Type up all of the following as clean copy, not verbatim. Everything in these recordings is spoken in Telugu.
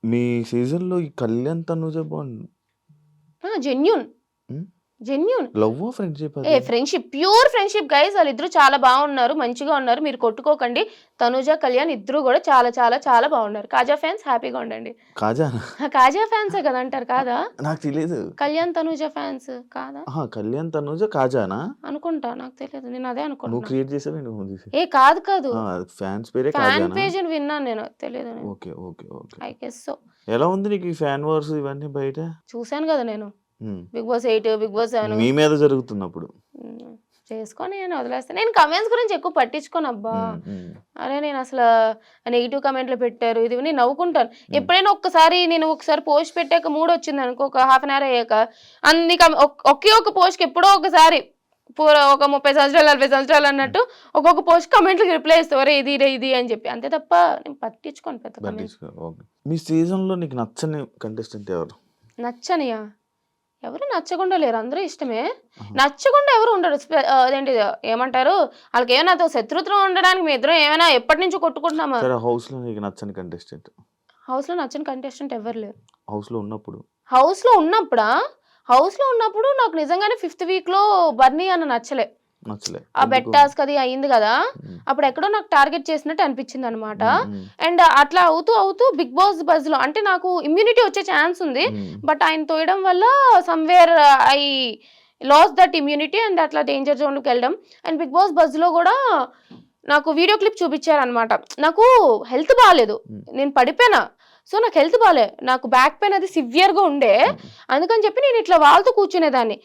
మీ సీజన్‌లో ఈ కళ్యాణ్, తనుజ జెన్యూన్ హ్మ్. జెన్యూన్ లవ్వా? ఫ్రెండ్‌షిప్ ఏ అది? Friendship, pure friendship guys. వాళ్ళిద్దరూ చాలా బాగున్నారు, మంచిగా ఉన్నారు. మీరు కొట్టుకోకండి. తనుజ, కళ్యాణ్ ఇద్దరు కూడా చాలా చాలా చాలా బాగున్నారు. కాజా ఫ్యాన్స్ హ్యాపీగా ఉండండి. కాజానా? కాజా ఫ్యాన్సే కదా అంటారు, కాదా? నాకు తెలీదు. కళ్యాణ్ తనుజ ఫ్యాన్స్ కాదా ఆహా! కళ్యాణ్, తనుజ కాజానా? అనుకుంటా, నాకు తెలియదు, నేను అదే నువ్వు అనుకుంటున్నా. క్రియేట్ చేసావా ఏంటి మూవీ? ఏ కాదు కాదు, ఆ! ఫ్యాన్స్ పేరే ఫ్యాన్ కాజానా? పేజ్ అని విన్నాను నేను, తెలియదు నేను. Okay. Okay. Okay. I guess so. ఎలా ఉంది నీకు ఈ ఫ్యాన్ వార్స్ ఇవన్నీ బయట? చూశాను కదా నేను, hmm. Bigg Boss 8, Bigg Boss 7. మీ మీద జరుగుతున్నప్పుడు. చేసుకొని నేను వదిలేస్తాను. నేను కమెంట్స్ గురించి ఎక్కువ పట్టించుకోను అబ్బా. హ్మ్. హ్మ్. అరే నేను అసలు నెగిటివ్ కమెంట్లు పెట్టారు ఇది నేను నవ్వుకుంటాను. హ్మ్. ఎప్పుడైనా నేను ఒకసారి పోస్ట్ పెట్టాక మూడ్ వచ్చింది అనుకో, ఒక హాఫ్ అన్ అవర్ అయ్యాక అన్ని ఒకే ఒక పోస్ట్కి ఎప్పుడో ఒకసారి ఒక 30 సంవత్సరాలు 40 సంవత్సరాలు అన్నట్టు ఒక్కొక్క పోస్ట్ కమెంట్లకి రిప్లై ఇస్తావు, అరే ఇది రే ఇది అని చెప్పి, అంతే తప్ప నేను పట్టించుకోను పెద్ద కమెంట్స్. ఓకే. మీ సీజన్‌లో నీకు నచ్చని కంటెస్టెంట్ ఎవరు? నచ్చనియా? ఎవరు నచ్చకుండా లేరు, అందరూ ఇష్టమే. ఆహా! నచ్చకుండా ఎవరు ఉండరు. అదేంటి ఏమంటారు, వాళ్ళకేమైనా నాతో శత్రుత్వం ఉండడానికి మీ ఇద్దరం ఏమైనా ఎప్పటి నుంచో కొట్టుకుంటున్నామా? సరే హౌస్‌లో నీకు నచ్చని కంటెస్టెంట్. హౌస్‌లో నచ్చని కంటెస్టెంట్ ఎవరు లేరు. హౌస్‌లో ఉన్నప్పుడు. హౌస్‌లో ఉన్నప్పుడా? హౌస్‌లో ఉన్నప్పుడు నాకు నిజంగానే 5th వీక్‌లో బర్నీ అన్న నచ్చలే. నచ్చలే. ఆ బెట్ ఎందుకు? టాస్క్ అది అయింది గదా! హ్మ్. అప్పుడు ఎక్కడో నాకు టార్గెట్ చేసినట్టు అనిపించిందనమాట. హ్మ్. హ్మ్. అండ్ అట్లా అవుతూ బిగ్ బాస్ బజ్‌లో అంటే నాకు ఇమ్యూనిటీ వచ్చే ఛాన్స్ ఉంది. హ్మ్. బట్ ఆయన తోయడం వల్ల somewhere I loss that immunity and అట్లా డేంజర్ జోన్‌లోకెళ్ళడం. అండ్ బిగ్ బాస్ బజ్‌లో గూడా నాకు వీడియో క్లిప్ చూపిచ్చారనమాట. నాకు హెల్త్ బాలేదు. హ్మ్. నేను పడిపోయినా. సో, నాకు హెల్త్ బాలే. నాకు బ్యాక్ పెయిన్ అది సివియర్‌గా ఉండే. హ్మ్. అందుకని చెప్పి నేను ఇట్లా వాళ్తూ కూర్చునేదాన్ని.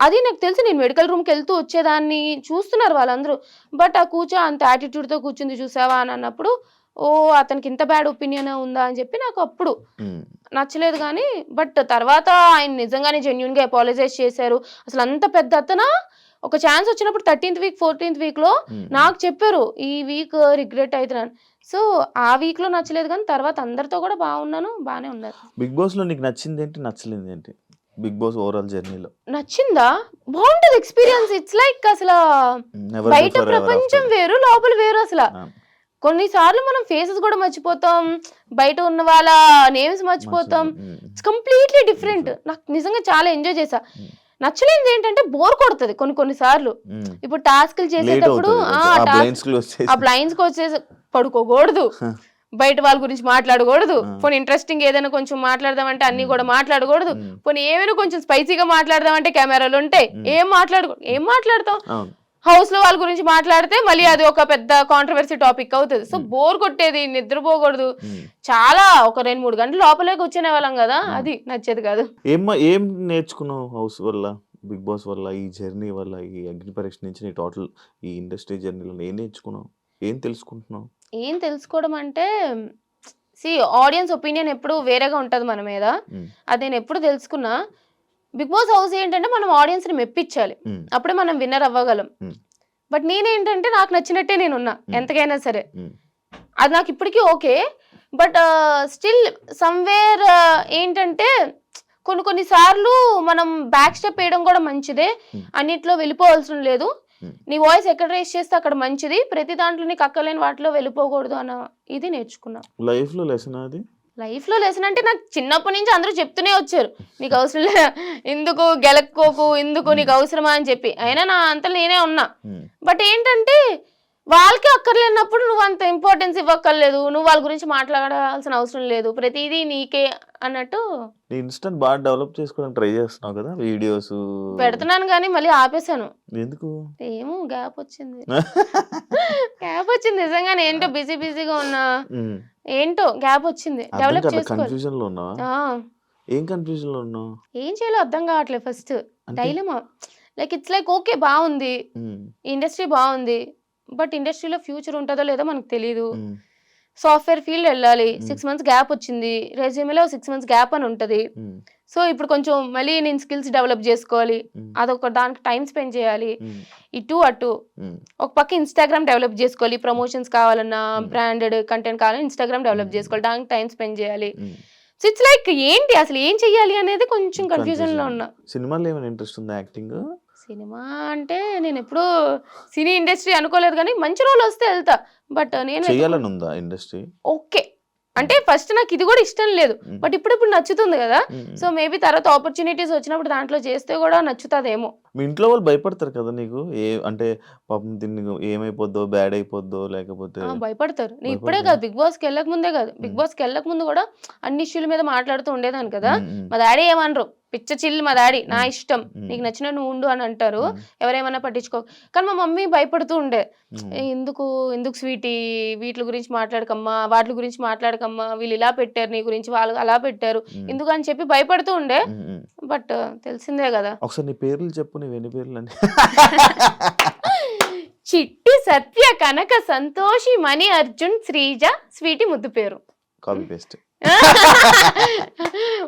అది నాకు తెలుసు, నేను మెడికల్ రూమ్‌కెళ్తూ వచ్చేదాన్ని. చూస్తున్నారు వాళ్ళందరూ. బట్ ఆ అంత యాటిట్యూడ్‌తో కూర్చుంది చూసావా అని అన్నప్పుడు, ఓహ్! అతనికి ఇంత బ్యాడ్ ఒపీనియనే ఉందా అని చెప్పి నాకు అప్పుడు హ్మ్. నచ్చలేదు గానీ, బట్ తర్వాత ఆయన నిజంగానే జెన్యూన్‌గా అపాలజైజ్ చేశారు. అసలు అంత పెద్ద అతనా ఒక ఛాన్స్ వచ్చినప్పుడు 13th వీక్, 14th వీక్‌లో హ్మ్. నాకు చెప్పారు, ఈ వీక్ రిగ్రెట్ అయితున్నాను. సో, ఆ వీక్‌లో నచ్చలేదు గానీ, తర్వాత అందరితో కూడా బాగున్నాను, బానే ఉన్నారు. బిగ్ బాస్‌లో నీకు నచ్చిందేంటి? నచ్చలేదేంటి? బిగ్ బాస్ ఓవరాల్ జర్నీలో. నచ్చిందా? బావుంటది ఎక్స్‌పీరియన్స్. ఇట్స్ లైక్ అసలా నెవర్ బయట బిఫోర్ ఎవర్ ప్రపంచం ఆఫ్టర్. వేరు, లోపల వేరు అసల. ఆ! కొన్ని సార్లు మనం ఫేసెస్ గూడా మర్చిపోతాం. బయట ఉన్న వాళ్ళ నేమ్స్ మర్చిపోతాం. హ్మ్. It's completely different. డిఫరెంట్. నాకు నిజంగా చాలా ఎంజాయ్ చేశా. హ్మ్. నచ్చలేనిదేంటంటే బోర్ కొడతది కొన్ని సార్లు. హ్మ్. ఇప్పుడు టాస్క్‌లు లేట్ చేసేటప్పుడు అవుతది కొంచెం. ఆ బ్లైండ్స్ క్లోజ్ ఆ చేసి. బ్లైండ్స్‌కొచ్చేసి పడుకోకూడదు. బయట వాళ్ళ గురించి మాట్లాడకూడదు. ఆ! పోనీ ఇంట్రెస్టింగ్ ఏదైనా కొంచెం మాట్లాడదామంటే అన్నీ హ్మ్. గూడా మాట్లాడకూడదు. హ్మ్. పోనీ ఏమైనా కొంచెం స్పైసీగా మాట్లాడదామంటే కెమెరాలుంటాయి. హ్మ్. ఏం మాట్లాడతాం? అవును. హౌస్‌లో వాళ్ళ గురించి మాట్లాడితే మళ్ళీ అది ఒక పెద్ద కాంట్రోవర్సీ టాపిక్ అవుతది. సో, హ్మ్. బోర్ కొట్టేది, నిద్రపోకూడదు. హ్మ్. చాలా ఒక 2, 3 గంటలు లోపలే కూర్చునేవాళ్ళం గదా! హ్మ్. అది నచ్చేది కాదు. ఏం నేర్చుకున్నావు హౌస్ వల్ల? బిగ్ బాస్ వల్ల, ఈ జర్నీ వల్ల, ఈ అగ్ని పరీక్ష నుంచి నీ టోటల్ ఈ ఇండస్ట్రీ జర్నీలో ఏం నేర్చుకున్నావు? ఏం తెలుసుకుంటున్నావు? ఏం తెలుసుకోవడం అంటే, ఆడియన్స్ ఒపీనియన్ ఎప్పుడు వేరేగా ఉంటది మన మీద. హ్మ్. అది నేనెప్పుడు తెలుసుకున్నా. బిగ్ బాస్ హౌస్ ఏంటంటే మనం ఆడియన్స్‌ని మెప్పించాలి. హ్మ్. అప్పుడే మనం విన్నర్ అవ్వగలం. హ్మ్. బట్ నేనేంటంటే నాకు నచ్చినట్టే నేనున్నా. హ్మ్. ఎంతకైనా సరే. హ్మ్. అది నాకు ఇప్పటికి ఓకే. బట్ స్టిల్ సమ్‌వేర్ ఏంటంటే కొన్ని సార్లు మనం బ్యాక్ స్టెప్ ఏయడం కూడా మంచిదే. హ్మ్. అన్నిట్లో వెళ్ళిపోవాల్సిన లేదు. హ్మ్. నీ వాయిస్ ఎక్కడ రైజ్ చేస్తే అక్కడ మంచిది. ప్రతి దాంట్లో నీకు అక్కర్లేని వాటిలో వెళ్ళిపోకూడదు అన్న ఇది నేర్చుకున్నా. లైఫ్‌లో లెసనా అది? లైఫ్‌లో లెసన్ అంటే నాకు చిన్నప్పటి నుంచి అందరూ చెప్తూనే వచ్చారు. నీకు అవసరం లే, ఎందుకు గెలక్కోకు, ఎందుకు హ్మ్. నీకు అవసరమా అని చెప్పి. అయినా నా అంతలో నేనే ఉన్నా. హ్మ్. బట్ ఏంటంటే వాళ్ళకే అక్కర్లేనప్పుడు నువ్వు అంత ఇంపార్టెన్స్ ఇవ్వక్కర్లేదు. నువ్వు వాళ్ళ గురించి మాట్లాడాల్సిన అవసరం లేదు. ప్రతీదీ నీకే అన్నట్టు నీ ఇన్‌స్టాని బాగా డెవలప్ చేసుకోవడానికి ట్రై చేస్తున్నావు కదా! వీడియోసు. పెడుతున్నాను గానీ మళ్ళీ ఆపేసాను. ఎందుకు? ఏమో గ్యాప్ వచ్చింది. గ్యాప్ వచ్చింది నిజంగానే. ఏంటో బిజీగా ఉన్నా. హ్మ్. ఏంటో గ్యాప్ వచ్చింది. అర్థం డెవలప్ కాట్లే. చేసుకోవాలి. కన్‌ఫ్యూజన్‌లో ఉన్నావా? ఆ! ఏం కన్‌ఫ్యూజన్‌లో ఉన్నావు? ఏం చేయాలో అర్థం కావట్లేదు ఫస్ట్. అంటే? డైలమా. ఇట్స్ లైక్ ఓకే బావుంది. హ్మ్. ఇండస్ట్రీ బావుంది. బట్ ఇండస్ట్రీలో ఫ్యూచర్ ఉంటదో లేదో మనకు తెలీదు. హ్మ్. సాఫ్ట్‌వేర్ ఫీల్డ్ ఎళ్ళాలి. హ్మ్. 6 మంత్స్ గ్యాప్ వచ్చింది. రెజ్యూమేలో 6 మంత్స్ గ్యాప్ అని ఉంటది. హ్మ్. సో, ఇప్పుడు కొంచెం మళ్ళీ నేను స్కిల్స్ డెవలప్ జేసుకోవాలి. హ్మ్. అదొక దానికి టైమ్ స్పెండ్ చేయాలి. హ్మ్. ఇటు అటు. హ్మ్. ఒక పక్క ఇన్‌స్టాగ్రామ్ డెవలప్ జేసుకోవాలి. ప్రమోషన్స్ కావాలన్నా, హ్మ్. బ్రాండెడ్ కంటెంట్ కావాలన్నా ఇన్‌స్టాగ్రామ్ డెవలప్ హ్మ్. జేసుకోవాలి. దానికి టైమ్ స్పెండ్ జేయాలి. హ్మ్. సో, ఇట్స్ లైక్ ఏంటి అసలు ఏం చెయ్యాలి అనేది కొంచెం కన్‌ఫ్యూజన్‌లో కన్‌ఫ్యూజన్. ఉన్నా. సినిమాల్లో ఏమైనా ఇంట్రెస్ట్ ఉందా యాక్టింగు? సినిమా అంటే నేనెప్పుడూ సినీ ఇండస్ట్రీ అనుకోలేదు గానీ, మంచి రోలొస్తే ఎళ్తా. బట్ నేను చెయ్యాలని ఉందా ఇండస్ట్రీ? ఓకే. అంటే ఫస్ట్ నాకు ఇది కూడా ఇష్టం లేదు, హ్మ్. బట్ ఇప్పుడు నచ్చుతుంది కదా. హ్మ్. సో మేబీ తర్వాత ఆపర్చునిటీస్ వచ్చినప్పుడు దాంట్లో చేస్తే కూడా నచ్చుతుందేమో. మీ ఇంట్లో వాళ్ళు భయపడతారు కదా నీకు? అంటే పాపం దీన్ని ఏమైపోద్దో, బ్యాడ్ అయిపోద్దో లేకపోతే భయపడతారు. నేను ఇప్పుడే భయపడతారా? కాదు, బిగ్ బాస్‌కి వెళ్ళక ముందే కాదు. బిగ్ హ్మ్. బాస్‌కి వెళ్ళక ముందు కూడా అన్ని ఇష్యూల మీద మాట్లాడుతూ ఉండేదాన్ని కదా. హ్మ్. హ్మ్. మా డ్యాడీ ఏమనరు. పిచ్చ చిల్ మా డ్యాడీ. నా హ్మ్. ఇష్టం. హ్మ్. నీకు నచ్చినట్టు నువ్వు ఉండు అని అంటారు. హ్మ్. ఎవరేమన్నా పట్టించుకోకు. కానీ మా మమ్మీ భయపడుతూ ఉండే. హ్మ్. ఎందుకు ఎందుకు స్వీటీ వీట్ల గురించి మాట్లాడకమ్మా, వాట్లి గురించి మాట్లాడకమ్మా. వీళ్ళు ఇలా పెట్టారు నీ గురించి, వాళ్ళు అలా పెట్టారు. హ్మ్. ఎందుకని చెప్పి భయపడుతూ ఉండే. హ్మ్. హ్మ్. బట్ తెలిసిందే కదా. ఒకసారి నీ పేర్లు చెప్పు. నీవెన్ని పేర్లని? చిట్టి, సత్య, కనక, సంతోషి, మణి, అర్జున్, శ్రీజ, స్వీటీ ముద్దు పేరు. Copy paste.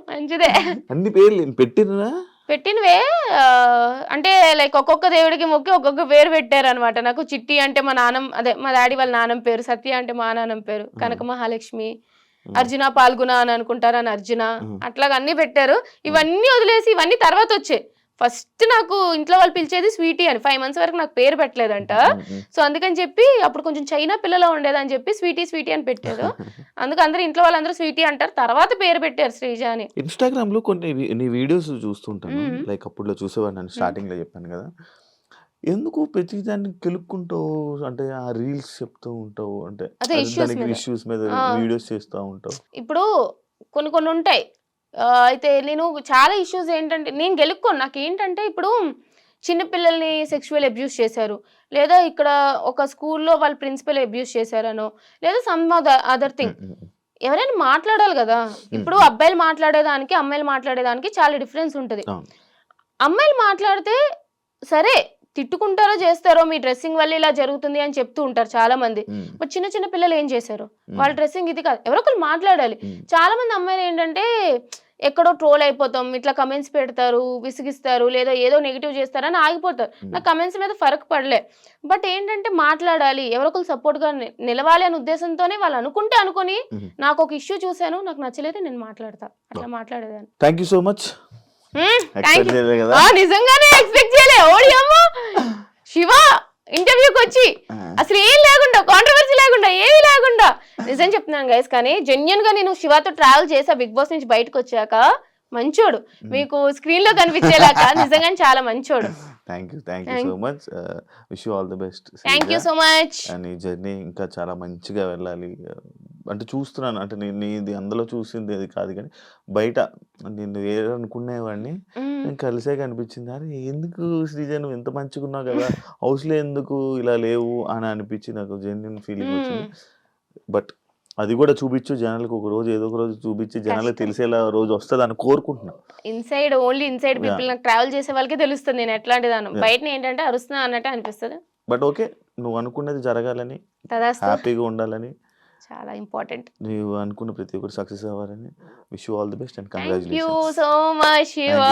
మంచిదే. అన్ని పేర్లు పెట్టినరా? పెట్టినవే అంటే లైక్ ఒక్కొక్క దేవుడికి మొక్కి ఒక్కొక్క పేరు పెట్టారనమాట. నాకు చిట్టి అంటే మా నాన్నమ్మ, అదే మా డాడీ వాళ్ళ నాన్నమ్మ పేరు. సత్య అంటే మా నాన్నమ్మ పేరు. కనక మహాలక్ష్మి, అర్జున పాల్గొన అని అనుకుంటారని అర్జున, అట్లాగా అన్ని పెట్టారు. ఇవన్నీ వదిలేసి ఇవన్నీ తర్వాత వచ్చాయి. ఫస్ట్ నాకు ఇంట్లో వాళ్ళు పిలిచేది స్వీటీ అని. 5 months వరకు నాకు పేరు పెట్టలేదంట. సో అందుకని చెప్పి అప్పుడు కొంచెం చైనా పిల్లలో ఉండేదని చెప్పి స్వీటీ స్వీటీ అని పెట్టారు. అందుకు అందరూ ఇంట్లో వాళ్ళందరూ స్వీటీ అంటారు. తర్వాత పేరు పెట్టారు శ్రీజ అని. ఇన్‌స్టాగ్రామ్‌లో కొన్ని నీ వీడియోస్ చూస్తుంటాను. హ్మ్. లైక్ అప్పట్లో చూసేవాడిని స్టార్టింగ్‌లో చెప్పాను కదా! ఎందుకు ప్రతిదాన్ని కెలుక్కుంటావు? అంటే ఆ రీల్స్ చెప్తూ ఉంటావు. అంటే అదే ఇష్యూస్ దానికి మీద. ఇష్యూస్ మీద ఆ! వీడియోస్ చేస్తా ఉంటావు. ఇప్పుడు కొన్ని ఉంటాయి. అయితే నేను చాలా ఇష్యూస్ ఏంటంటే నేను గెలుక్కోను. నాకేంటంటే ఇప్పుడు చిన్న పిల్లల్ని సెక్సువల్ అబ్యూస్ చేశారు. లేదా ఇక్కడ ఒక స్కూల్‌లో వాళ్ళ ప్రిన్సిపల్ అబ్యూస్ చేశారనో, లేదా సమ్ అదర్ హ్మ్. థింగ్. హ్మ్. ఎవరైనా మాట్లాడాలి గదా. హ్మ్. ఇప్పుడు అబ్బాయిలు మాట్లాడేదానికి, అమ్మాయిలు మాట్లాడేదానికి చాలా డిఫరెన్స్ ఉంటది. అవును. అమ్మాయిలు మాట్లాడితే సరే, తిట్టుకుంటారో, చేస్తారో, మీ డ్రెస్సింగ్ వల్ల ఇలా జరుగుతుంది అని చెప్తూ ఉంటారు చాలా మంది. హ్మ్. బట్ చిన్న చిన్న పిల్లలు ఏం చేశారు? వాళ్ళ హ్మ్. డ్రెస్సింగ్ ఇది కాదు. ఎవరో ఒకళ్ళు మాట్లాడాలి. హ్మ్. చాలా మంది అమ్మాయిలు ఏంటంటే ఎక్కడో ట్రోల్ అయిపోతాం, ఇట్లా కమెంట్స్ పెడతారు, విసిగిస్తారు, లేదా ఏదో నెగెటివ్ చేస్తారని ఆగిపోతారు. హ్మ్. నాకు కమెంట్స్ మీద ఫరక్ పడలే. బట్ ఏంటంటే మాట్లాడాలి, ఎవరో ఒకళ్ళు సపోర్ట్‌గా నిలవాలి అనే ఉద్దేశంతోనే వాళ్ళు అనుకొని హుహు. నాకొక ఇష్యూ చూసాను, నాకు నచ్చలేదు, నేను మాట్లాడతా. అట్లా ఓహ్! మాట్లాడేదాన్ని. Thank you so much. Thank expect you. చేయలేదు కదా! నిజంగానే ఎక్స్పెక్ట్ చేయలే. ఓడియమ్మ శివ ఇంటర్వ్యూకొచ్చి ఆ! అసలు ఏం లేకుండా, కాంట్రోవర్సీ లేకుండా, ఏమీ లేకుండా నిజం చెప్తున్నాను గైస్. కానీ జెన్యూన్ గా నేను శివతో ట్రావెల్ చేసా బిగ్ బాస్ నుంచి బయటకు వచ్చాక. మంచోడు. హ్మ్. మీకు స్క్రీన్ లో కనిపించేలాగా నిజంగానే చాలా మంచోడు. Thank you so thank much. Wish you all the best thank Sreeja. You so much. నీ జర్నీ ఇంకా చాలా మంచిగా వెళ్ళాలి. అంటే చూస్తున్నాను. అంటే నీది అందులో చూసింది అది కాదు గానీ, బయట నిన్ను వేరనుకునేవాడిని. నేను కలిసాక అనిపించింది. అరే! ఎందుకు శ్రీజ నువ్వు ఇంత మంచిగున్నావు కదా! హౌస్‌లో ఎందుకు ఇలా లేవు అని అనిపించి నాకు జెన్యూన్ ఫీలింగ్ వచ్చింది. బట్ అది కూడా చూపించు జనాలకి ఒకరోజు ఏదో ఒక రోజు చూపించి జనాలకి కష్టం. తెలిసేలా రోజు వస్తదని కోరుకుంటున్నా. Only inside yeah! పీపుల్, నాకు ట్రావెల్ చేసే వాళ్ళకే తెలుస్తుంది నేను ఎట్లాంటిదాన్ని. యాహ్! బయట ఏంటంటే అరుస్తున్నా అన్నట్టే అనిపిస్తది. But okay. నువ్వు అనుకున్నది జరగాలని, తదాస్తు. హ్యాపీగా ఉండాలని, చాలా ఇంపార్టెంట్. నీవు అనుకున్న ప్రతి ఒక్కటి సక్సెస్ అవ్వాలని wish you all the best and thank you congratulations. So much Shiva. Thank you.